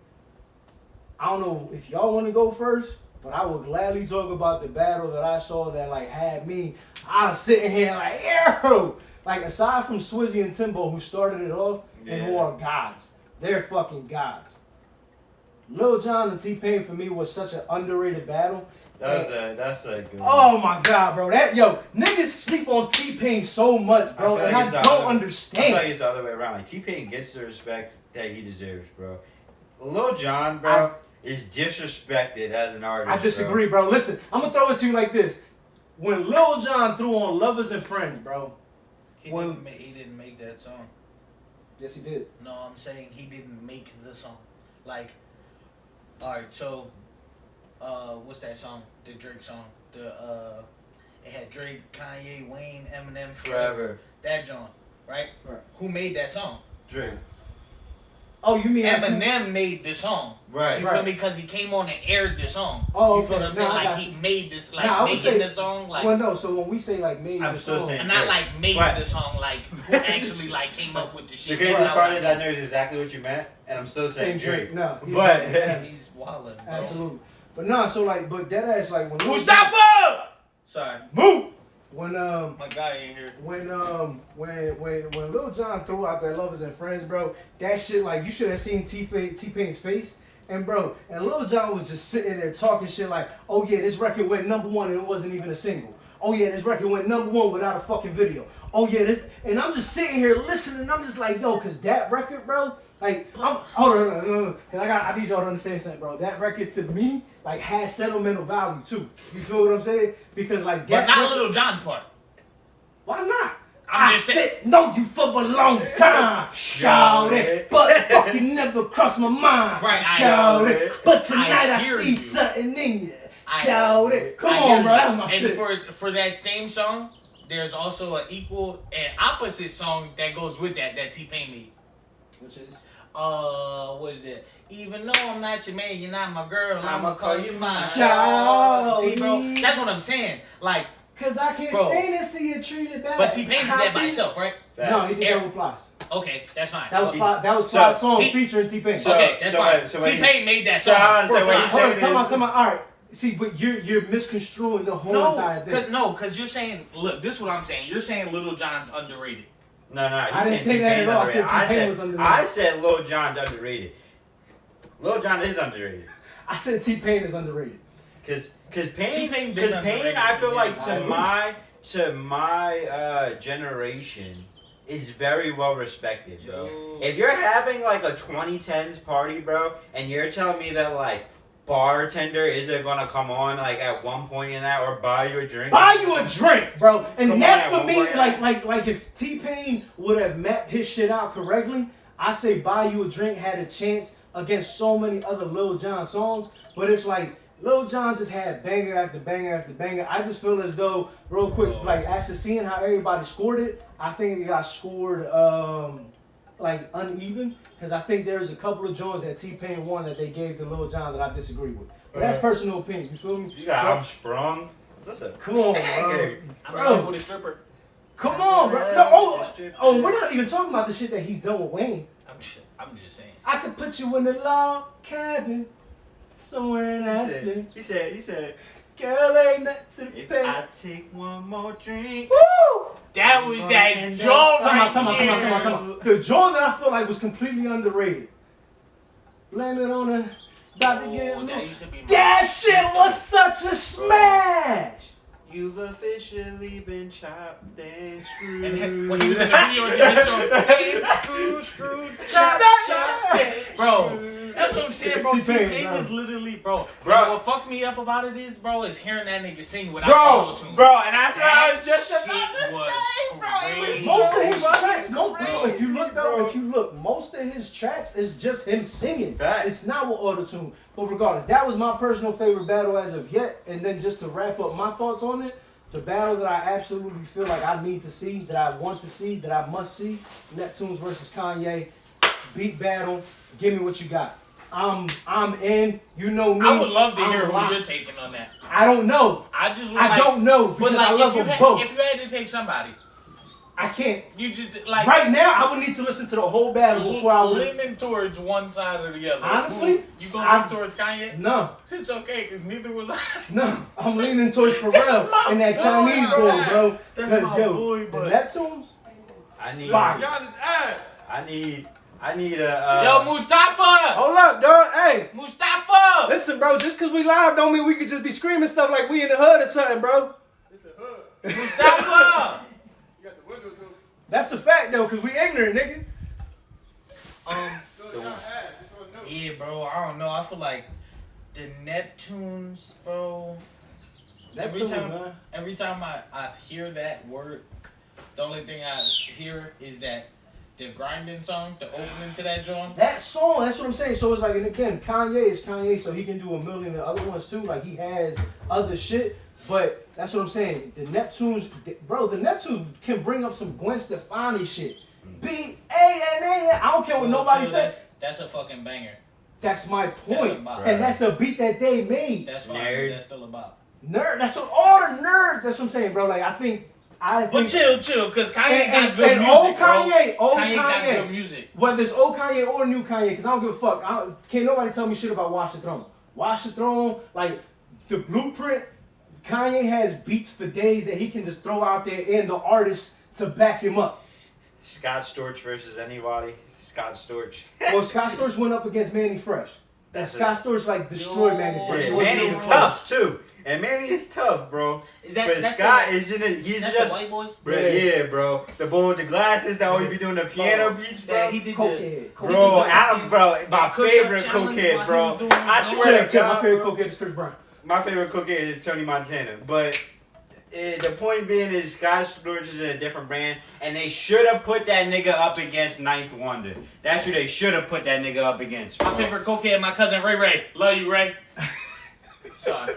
I don't know if y'all want to go first, but I would gladly talk about the battle that I saw that like had me. I was sitting here like, yo. Like, aside from Swizzy and Timbo, who started it off, and who are gods. They're fucking gods. Lil Jon and T-Pain, for me, was such an underrated battle. That's a good one. Oh, my God, bro. Niggas sleep on T-Pain so much, bro, and I don't understand. I feel like it's the other way around. Like, T-Pain gets the respect that he deserves, bro. Lil Jon, bro, is disrespected as an artist, I disagree, bro. Listen, I'm going to throw it to you like this. When Lil Jon threw on Lovers and Friends, bro, he didn't make that song. Yes, he did. No, I'm saying he didn't make the song. Like, alright, so, what's that song? The Drake song. It had Drake, Kanye, Wayne, Eminem, Forever. That John, right? Right. Who made that song? Drake. Oh, you mean Eminem made the song. Right. You feel me? Because he came on and aired the song. Oh, you feel what I'm saying? Like, he made this, making the song, like... Well, no, so when we say, made the song... And not, made the song, who actually, came up with the shit. The crazy part is I know exactly what you meant, and I'm still saying Drake. No. But... he's wildin', bro. Absolutely. But nah, so, but that ass, when... Mustafa! Sorry. Move! When, my guy ain't here. When Lil Jon threw out that Lovers and Friends, bro, that shit, you should have seen T-Pain's face. And Lil Jon was just sitting there talking shit like, oh yeah, this record went #1 and it wasn't even a single. Oh yeah, this record went #1 without a fucking video. Oh yeah, this, and I'm just sitting here listening, and I'm just like, yo, cause that record, bro, like, hold on, no, cause I need y'all to understand something, bro. That record to me, like, has sentimental value too. You feel what I'm saying? Because like, But that not record, Little John's part. why not? I'm I just saying. said know you for a long time, shout it, but fucking never crossed my mind, Right, I shout know it. But tonight I hear see you. something in you, I shout it. Come I on, hear bro, you. that was my and shit. for that same song, there's also an equal and opposite song that goes with that T-Pain made. Which is? What is it? Even though I'm not your man, you're not my girl, I'ma call you mine. Shout See, bro, it. that's what I'm saying. Like, Cause I can't Bro. stand to see it treated bad. but T-Pain did that by Happy- himself, right? No, he did Eric- that with Plies. Okay, that's fine. That was He- Plies, so Plies' song he- featuring T-Pain. so- Okay, that's fine. when T-Pain made that so song. I understand for what Plies. you're Hold on, saying. time out. All right. See, but you're misconstruing the whole entire thing. Cause you're saying, look, this is what I'm saying. You're saying Little John's underrated. No, I didn't say that at all. I said T-Pain was underrated. I said Lil Jon's underrated. Lil Jon is underrated. I said T-Pain is underrated. Cause T-Pain Pain, been cause Pain, underrated, I feel like yeah. to my generation is very well respected, bro. Yo. If you're having like a 2010s party, bro, and you're telling me that like Bartender isn't gonna come on like at one point in that or buy you a drink, Buy you a drink, bro. And Come that's on, for one me, more like if T-Pain would have mapped his shit out correctly, I say Buy You a Drink had a chance against so many other Lil Jon songs. But it's like Lil Jon just had banger after banger after banger. I just feel as though, real quick, like after seeing how everybody scored it, I think it got scored like uneven. Because I think there's a couple of joints that T-Pain won that they gave to Lil Jon that I disagree with. But that's personal opinion, you feel me? you got Bro, I'm sprung. Listen, come on, bro. I'm Bro. in love with a stripper. Come on, bro. No, oh, we're not even talking about the shit that he's done with Wayne. I'm just saying. I could put you in the log cabin somewhere in Aspen. He said, Girl, ain't nothing to if pay. I take one more drink. Woo! That was that And joke that's- right Time out. The joint that I feel like was completely underrated. Blame it on the about to get that loose. used to be my That shit was such a smash. You've officially been chopped and screwed. And then when he was in the video, he did this song, Chop, bro. That's what I'm saying, bro. T-Pain, T-Pain bro. is literally, bro. Bro. What fucked me up about it is, bro, is hearing that nigga sing without auto-tune. Bro, and that's what I was That just about to shit was say, bro. It was crazy. Most of so his fucking tracks, if you look though, bro. if you look, most of his tracks is just him singing. Facts. It's not with auto-tune. But regardless, that was my personal favorite battle as of yet. And then just to wrap up my thoughts on it, the battle that I absolutely feel like I need to see, that I want to see, that I must see, Neptunes versus Kanye, beat battle. Give me what you got. I'm in. You know me. I would love to I'm hear locked. who you're taking on that. I don't know. I just would I like, don't know But because like, I love them both. if you had to take somebody, I can't. you just like Right now, I would need to listen to the whole battle before I would. leaning towards one side or the other. Honestly, you gonna I'm- lean towards Kanye? No. It's okay, cause neither was I. No, I'm leaning towards Pharrell my and that boy, Chinese bro. boy, bro. That's Because my yo, boy, the but- Neptune, I need, Fire. John is ass. I need a. Yo, Mustafa! hold up, dog. Hey, Mustafa! listen, bro. Just because we live don't mean we could just be screaming stuff like we in the hood or something, bro. Mustafa! That's a fact though, because we ignorant, nigga. Yeah, bro. I don't know. I feel like the Neptunes, bro. Neptune, time- man. Every time I hear that word, the only thing I hear is that the grinding song, the opening to that joint. That song, that's what I'm saying. So it's like, and again, Kanye is Kanye, so he can do a million of other ones too. Like he has other shit, but that's what I'm saying. The Neptunes, bro, the Neptunes can bring up some Gwen Stefani shit. B-A-N-A. I don't care what nobody Chill, says. That's a fucking banger. That's my point. bop. And that's a beat that they made. That's fine. Nerd. That's still a bop. Nerd. That's what all the nerds. That's what I'm saying, bro. Like I think. But chill, cause Kanye And- got good and music, old bro. Kanye, old Kanye got Kanye. good music. Whether it's old Kanye or new Kanye, because I don't give a fuck. Can't nobody tell me shit about Watch the Throne. Watch the Throne, like the blueprint. Kanye has beats for days that he can just throw out there and the artists to back him up. Scott Storch versus anybody. Scott Storch. Well, Scott Storch went up against Manny Fresh. And That's Scott Storch like destroyed Manny Fresh. It wasn't Manny's even tough too. And Manny is tough, bro. Is that But that's Scott the, isn't it? He's that's just the white boy? bro, yeah, bro. The boy with the glasses that always be doing the piano beats, bro. Yeah, he did the Cokehead. Bro, Adam, bro, my push-up favorite challenge cokehead, while he bro. was doing I it. swear Check, to my God, favorite bro. cokehead is Chris Brown. My favorite cokehead is Tony Montana, but the point being is Scott Storch is a different brand, and they should have put that nigga up against Ninth Wonder. That's who they should have put that nigga up against. My bro. favorite cokehead, my cousin Ray Ray. Love you, Ray. Sorry.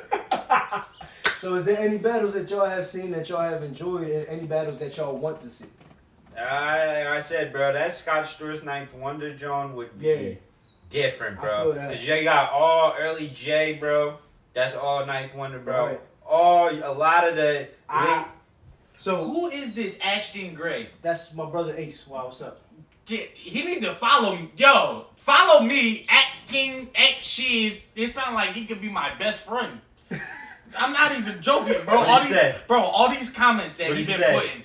So is there any battles that y'all have seen that y'all have enjoyed, and any battles that y'all want to see? I said, bro, that Scott Storch Ninth Wonder John would be Yeah. different, I bro. feel that. Because you got all early J, bro. That's all Ninth Wonder, bro. Right. A lot of the So Who is this Ashton Gray? that's my brother Ace. Wow, what's up? He need to follow me. Yo, follow me at King X Shiz. It sounds like he could be my best friend. I'm not even joking, bro. What'd he say? All these comments that What'd he he been say? putting.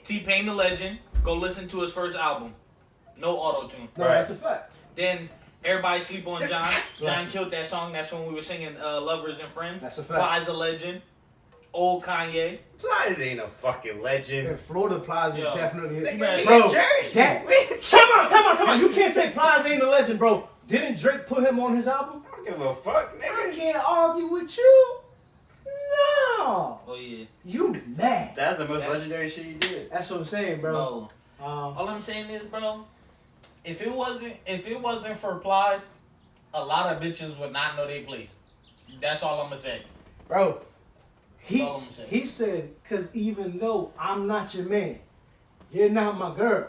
T-Pain the Legend. Go listen to his first album. No auto-tune. No, Right. that's a fact. Then everybody sleep on John. John Right. killed that song. That's when we were singing Lovers and Friends. That's a fact. Plies a Legend. Old Kanye. Plies ain't a fucking legend. And Florida Plies is Yo. definitely Nigga, it. we Bro, in Jersey. that, We in Time out. You can't say Plies ain't a legend, bro. Didn't Drake put him on his album? I don't give a fuck, I nigga. can't argue with you. No. Oh yeah. You mad. That's the most That's- legendary shit he did. That's what I'm saying, bro. Bro. All I'm saying is, bro, if it wasn't for Plies, a lot of bitches would not know their place. That's all I'm gonna say. Bro, That's all I'm gonna say. he said, because even though I'm not your man, you're not my girl,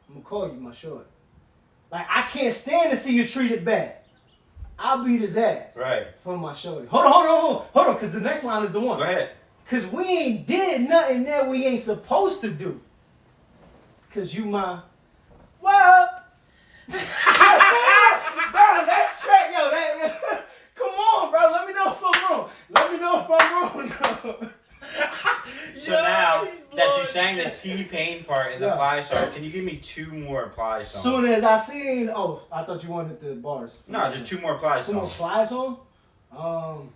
I'm going to call you my short. Like, I can't stand to see you treated bad. I'll beat his ass Right. for my shorty. Hold on, because the next line is the one. Go ahead. Because we ain't did nothing that we ain't supposed to do. Because you my... What? Bro, that track, yo, that... Come on, bro. Let me know if I'm wrong. So now that you sang the T-Pain part in the Yeah. Ply song, can you give me 2 more Ply songs? Soon as I seen... Oh, I thought you wanted the bars. No, just 2 more Ply Some more songs. flies on?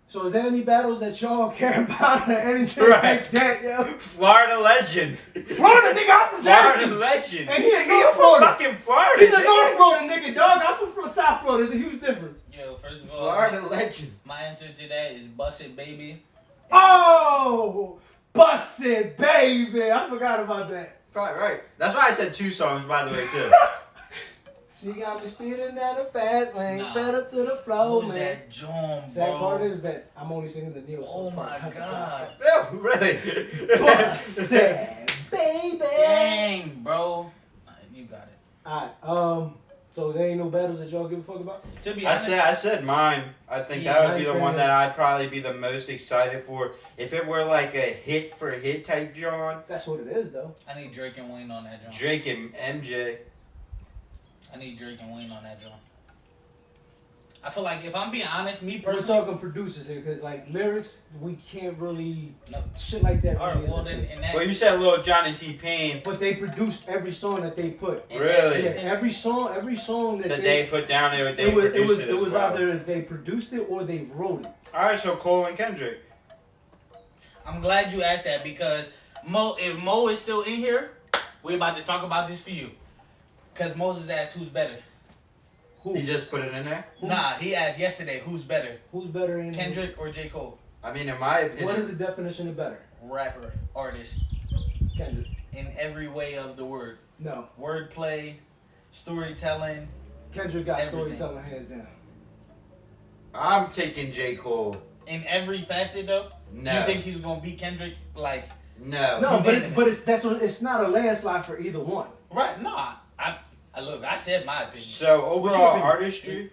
So is there any battles that y'all care about or anything Right. like that, yo? Florida legend. Florida, nigga, I'm from Florida Jersey. legend. And he a Nigga, North you Florida. from fucking Florida. He's a nigga. North Florida nigga, dog. I'm from South Florida. There's a huge difference. Yo, first of all, Florida legend. my answer to that is Bust It Baby. Oh, bust it, baby. I forgot about that. Right. That's why I said 2 songs, by the way, too. She got me speeding down the fast lane, Nah. better to the flow, Who's man. that John, bro? Sad part is that I'm only singing the Neil Oh song. my god. Oh, really? Bust it, baby. Dang, bro. You got it. Alright, so there ain't no battles that y'all give a fuck about? To be I honest, said mine. I think Yeah, that would be the mine one for- that I'd probably be the most excited for. If it were like a hit for hit type John, That's what it is, though. I need Drake and Wayne on that John. Drake and MJ. I need Drake and Wayne on that John. I feel like if I'm being honest, me We're personally. talking producers here, because like lyrics, we can't really No. shit like that. All right, really well isn't then fair. in that. Well, you said Lil Jon and T-Pain But they produced every song that they put. in Really? Yeah, that every song that that they put down there, they it was produced it, it as was well. either they produced it or they wrote it. All right, so Cole and Kendrick. I'm glad you asked that because if Mo is still in here, we're about to talk about this for you. Cause Moses asked who's better. He just put it in there. Nah, he asked yesterday who's better, Who's better in Kendrick or J. Cole? I mean, in my opinion, What is the definition of better? Rapper, artist, Kendrick. in every way of the word. No. Wordplay, storytelling. Kendrick got Everything. storytelling hands down. I'm taking J. Cole. In every facet though? No. You think he's gonna beat Kendrick? Like, No. No, but Unanimous. it's not a landslide for either one. right, no, I look, I said my opinion. So What's your overall opinion? artistry,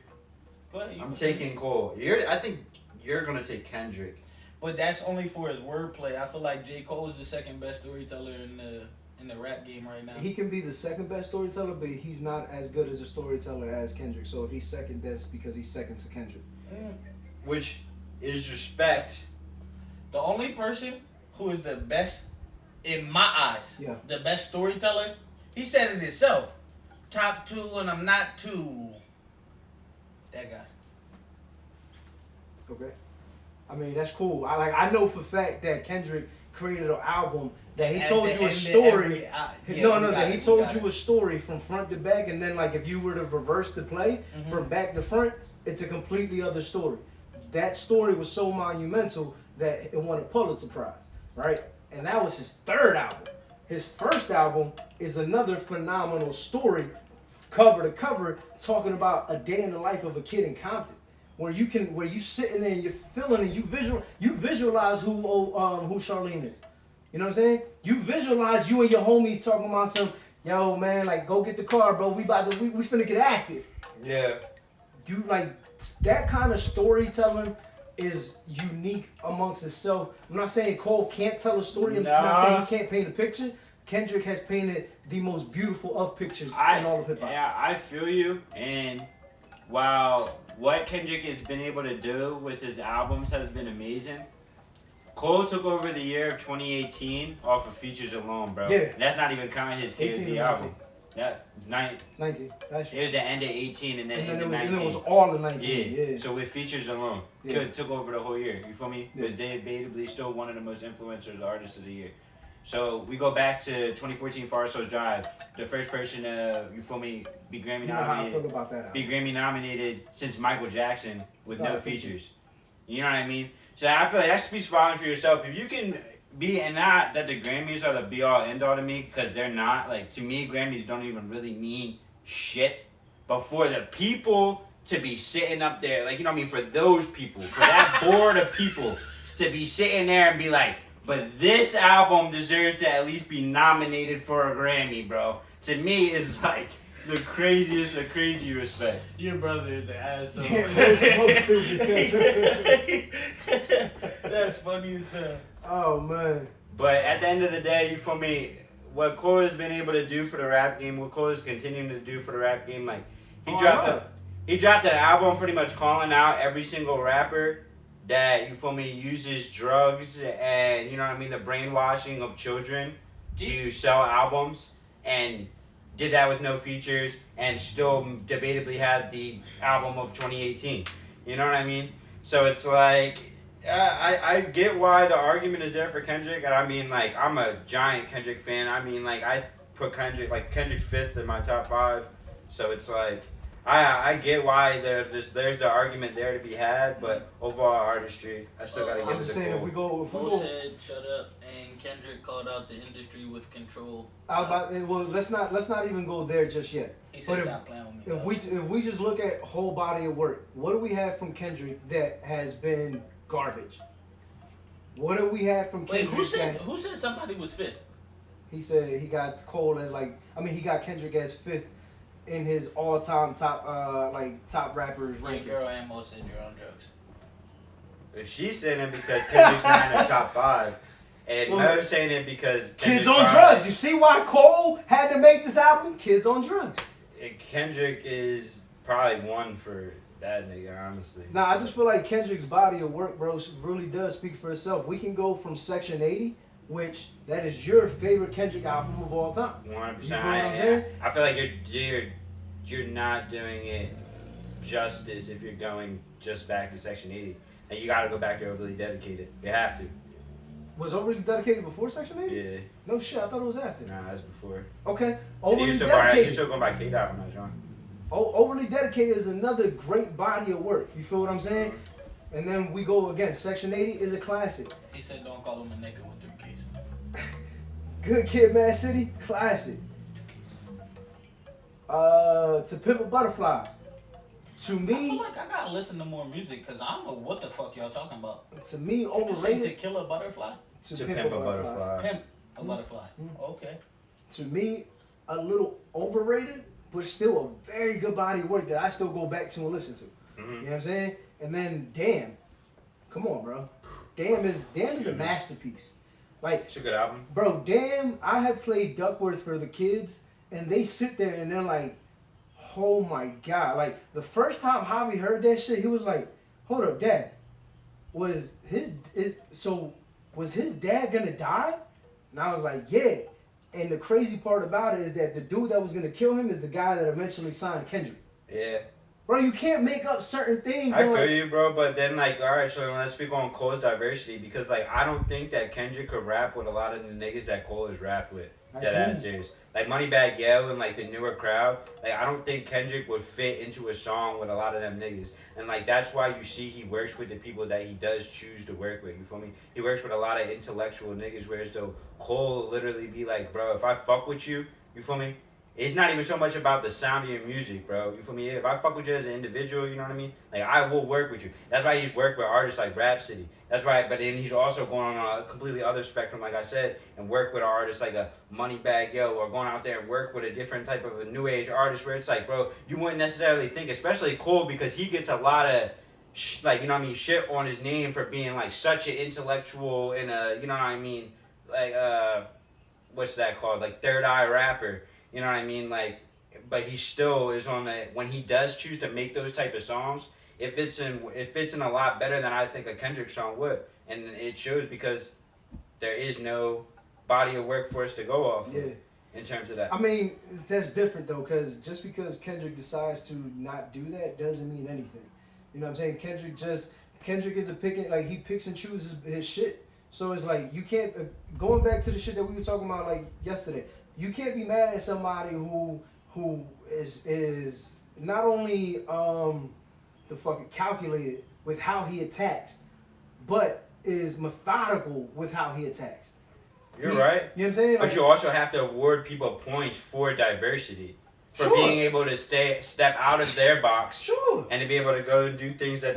Go ahead, you I'm can taking finish. Cole. I think you're gonna take Kendrick. But that's only for his wordplay. I feel like J. Cole is the second best storyteller in the rap game right now. He can be the second best storyteller, but he's not as good as a storyteller as Kendrick. So if he's second, that's because he's second to Kendrick. Which is respect. The only person who is the best, in my eyes, Yeah. the best storyteller, he said it himself. Top 2 and I'm not 2. That guy. Okay. I mean, that's cool. I know for a fact that Kendrick created an album that he At told the you a end of story. every- That he we told got you it. a story from front to back, and then like if you were to reverse the play from back to front, it's a completely other story. That story was so monumental that it won a Pulitzer Prize, right? And that was his third album. His first album is another phenomenal story, cover to cover, talking about a day in the life of a kid in Compton, where you sitting there and you're feeling and you visualize who Charlene is. You know what I'm saying? You visualize you and your homies talking about some, yo man, like go get the car, bro. We finna get active. Yeah. You like that kind of storytelling is unique amongst itself. I'm not saying Cole can't tell a story. I'm not saying he can't paint a picture. Kendrick has painted the most beautiful of pictures in all of hip hop. Yeah, I feel you. And while what Kendrick has been able to do with his albums has been amazing, Cole took over the year of 2018 off of features alone, bro. Yeah. And that's not even counting his 18 KSB and album. That 19. That's it was the end of 18 and then and end of then 19. it was all in 19. Yeah. Yeah. So with features alone, Yeah. took over the whole year. You feel me? Yeah. Was debatably still one of the most influential artists of the year. So we go back to 2014 Forest Hills Drive. The first person to, you feel me, be Grammy You know how I nominated. feel about that. Be Grammy nominated since Michael Jackson with no Without features. You know what I mean? So I feel like that speaks volumes for yourself. If you can be, and not that the Grammys are the be all end all to me, because they're not. Like, to me, Grammys don't even really mean shit. But for the people to be sitting up there, like, you know what I mean? For those people, for that board of people to be sitting there and be like, but this album deserves to at least be nominated for a Grammy, bro. To me, is like the craziest of crazy respect. Your brother is an asshole. Yeah, it's so stupid. That's funny as hell. Oh man. But at the end of the day, you feel me? What Cole has been able to do for the rap game, what Cole is continuing to do for the rap game, like he dropped an album pretty much calling out every single rapper that, you feel me, uses drugs and, you know what I mean, the brainwashing of children to sell albums, and did that with no features and still debatably had the album of 2018. You know what I mean? So it's like, I get why the argument is there for Kendrick. And I mean, like, I'm a giant Kendrick fan. I mean, like, I put Kendrick fifth in my top 5. So it's like, I get why there's the argument there to be had, but overall artistry, I still gotta I'm give it just to saying if Cole. we go Cole said, "Shut up," and Kendrick called out the industry with control. let's not even go there just yet. He But said, if- "Stop playing with me." If we just look at whole body of work, what do we have from Kendrick that has been garbage? What do we have from Wait, Kendrick? who said somebody was fifth? He said he got Cole as he got Kendrick as 5th in his all-time top rappers Your ranking. girl Amo said you're on drugs. If she's saying it because Kendrick's not in the top 5, and Well, Mo's saying it because Kids Kendrick's on probably- drugs. You see why Cole had to make this album? Kids on drugs. Kendrick is probably one for that nigga, honestly. Nah, I just feel like Kendrick's body of work, bro, really does speak for itself. We can go from Section 80, which that is your favorite Kendrick album of all time. 100%. You feel what I'm saying? I feel like you're not doing it justice if you're going just back to Section 80. And you gotta go back to Overly Dedicated. You have to. Was Overly Dedicated before Section 80? Yeah. No shit, I thought it was after. Nah, that's before. Okay, And Overly you're Dedicated. still going by K-Dot on that, John. Overly Dedicated is another great body of work. You feel what I'm saying? And then we go again. Section 80 is a classic. He said, "Don't call him a nigga with 3 keys." Good Kid, Mad City, classic. To Pimp a Butterfly. To I feel me, like I gotta listen to more music because I don't know what the fuck y'all talking about. to me, Did you say To overrated. Kill a Butterfly? To Pimp a Butterfly. Pimp a butterfly. Okay. To me, a little overrated, but still a very good body of work that I still go back to and listen to. You know what I'm saying? And then Damn. Come on, bro. Damn is a masterpiece. Like, It's a good album. bro, Damn, I have played Duckworth for the kids, and they sit there and they're like, oh my God. Like, the first time Javi heard that shit, he was like, hold up, Dad. Was his dad gonna die? And I was like, yeah. And the crazy part about it is that the dude that was gonna kill him is the guy that eventually signed Kendrick. Yeah. Bro, you can't make up certain things. I and, feel like, you, bro, but then like, all right, so let's speak on Cole's diversity because like I don't think that Kendrick could rap with a lot of the niggas that Cole has rapped with. Dead ass serious. Like Moneybagg Yo and like the newer crowd, like I don't think Kendrick would fit into a song with a lot of them niggas. And like that's why you see he works with the people that he does choose to work with. You feel me? He works with a lot of intellectual niggas, whereas though Cole will literally be like, bro, if I fuck with you, you feel me? It's not even so much about the sound of your music, bro. You feel me? If I fuck with you as an individual, you know what I mean? Like, I will work with you. That's why he's worked with artists like Rhapsody. That's why, but then he's also going on a completely other spectrum, like I said, and work with artists like a Moneybagg Yo, or going out there and work with a different type of a new age artist where it's like, bro, you wouldn't necessarily think, especially Cole, because he gets a lot of, like, you know what I mean, shit on his name for being, like, such an intellectual and a, you know what I mean, like, what's that called? Like, third eye rapper. You know what I mean? Like, but he still is on the, when he does choose to make those type of songs, it fits in a lot better than I think a Kendrick song would. And it shows because there is no body of work for us to go off of in terms of that. I mean, that's different though, because just because Kendrick decides to not do that doesn't mean anything. You know what I'm saying? Kendrick is a picking, like he picks and chooses his shit. So it's like, you can't, going back to the shit that we were talking about like yesterday, you can't be mad at somebody who is not only the fucking calculated with how he attacks, but is methodical with how he attacks. You're right. You know what I'm saying? But Like, you also have to award people points for diversity. For Sure. being able to step out of their box sure. and to be able to go and do things that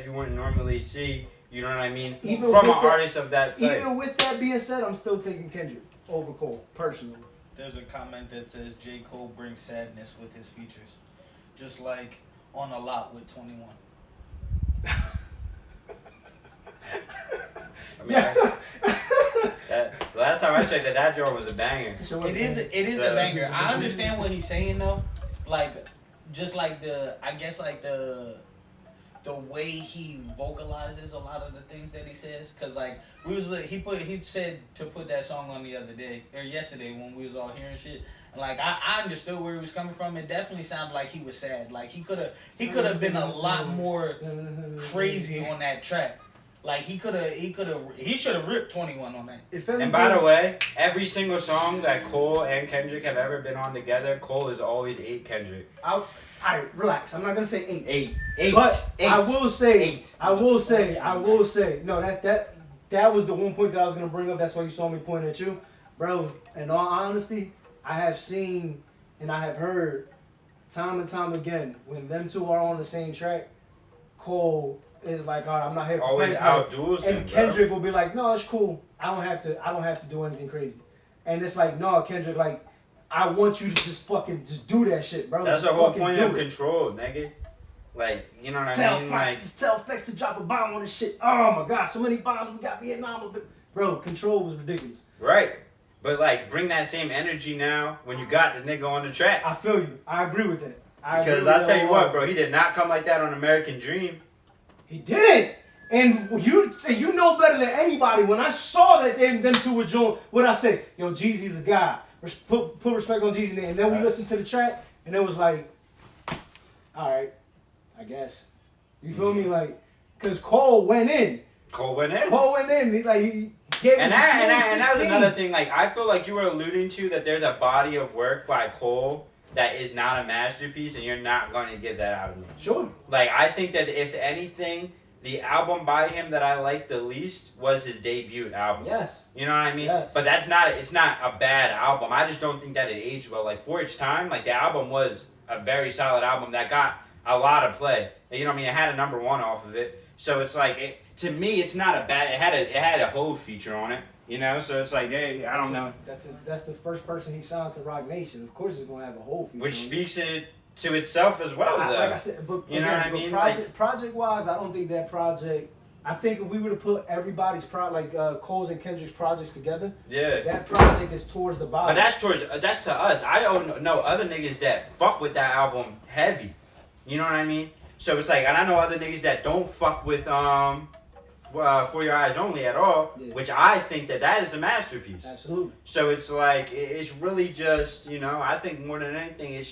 you wouldn't normally see. You know what I mean? Even From an with that- artist of that type. Even with that being said, I'm still taking Kendrick over Cole, personally. There's a comment that says J. Cole brings sadness with his features, just like On a Lot with 21. I mean, the last time I checked, that joint was a banger. It is a banger. I understand what he's saying though, like just like the way he vocalizes a lot of the things that he says, cause like he said to put that song on the other day or yesterday when we was all hearing shit, and like I understood where he was coming from. It definitely sounded like he was sad. Like he could have been a lot more crazy on that track. Like he should have ripped 21 on that. And by the way, every single song that Cole and Kendrick have ever been on together, Cole has always ate Kendrick. Alright, relax. I'm not gonna say 8. Eight. But I will say, 8. I will say, no, that was the one point that I was gonna bring up. That's why you saw me pointing at you, bro. In all honesty, I have seen and I have heard time and time again when them two are on the same track, Cole is like, all right, I'm not here for Always play. outduels him, And bro. Kendrick will be like, no, it's cool. I don't have to do anything crazy. And it's like, no, Kendrick, like, I want you to just do that shit, bro. That's the Just whole fucking point do of it. control, nigga. Like, you know what Tell I mean? Like, tell Flex to drop a bomb on this shit. Oh my god, so many bombs we got Vietnam. Bro, Control was ridiculous. right. But like, bring that same energy now when you got the nigga on the track. I feel you. I agree with that. Because I'll tell you what, bro, he did not come like that on American Dream. He didn't. And you know better than anybody. When I saw that them two were joined, what I say? Yo, Jeezy's a guy. Put respect on Jeezy name. And then we listened to the track, and it was like, all right, I guess. You feel me? Like, because Cole went in. Cole went in. He gave And us that was 16. another thing. Like, I feel like you were alluding to that there's a body of work by Cole that is not a masterpiece, and you're not going to get that out of me. Sure. Like, I think that if anything, the album by him that I liked the least was his debut album. Yes. You know what I mean? Yes. But it's not a bad album. I just don't think that it aged well. Like, for its time, like, the album was a very solid album that got a lot of play. You know what I mean? It had a number 1 off of it. So it's like, to me, it's not a bad, it had a Hove feature on it. You know, so it's like, hey, I don't know. That's the first person he signed to Rock Nation. Of course, it's gonna have a whole feature. Which speaks to itself as well, though. Like I said, but You know what I mean? Project wise, I don't think that project. I think if we were to put everybody's Cole's and Kendrick's projects together, Yeah. that project is towards the bottom. But that's to us. I don't know other niggas that fuck with that album heavy. You know what I mean? So it's like, and I know other niggas that don't fuck with For Your Eyes Only at all, Yeah. which I think that is a masterpiece. Absolutely. So it's like, it's really just, you know, I think more than anything, it's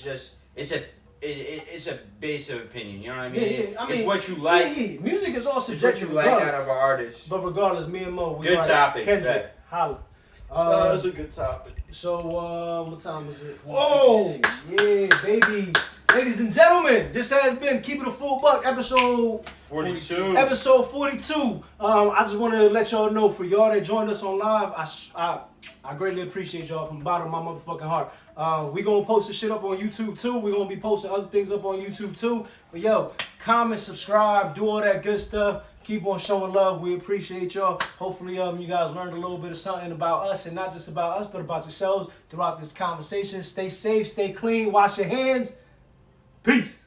it's a base of opinion. You know what I mean? Yeah, It's what you like. Yeah. Music is all It's what subjective. you like out of an artist. But regardless, me and Mo, we Good right. topic, Kendrick, fact. holla. That's a good topic. So, what time is it? Oh, yeah, baby. Ladies and gentlemen, this has been Keep It a Full Buck, episode 42. Episode 42. I just want to let y'all know, for y'all that joined us on live, I greatly appreciate y'all from the bottom of my motherfucking heart. We gonna post this shit up on YouTube too. We gonna be posting other things up on YouTube too. But yo, comment, subscribe, do all that good stuff. Keep on showing love. We appreciate y'all. Hopefully, you guys learned a little bit of something about us, and not just about us, but about yourselves throughout this conversation. Stay safe, stay clean, wash your hands. Peace.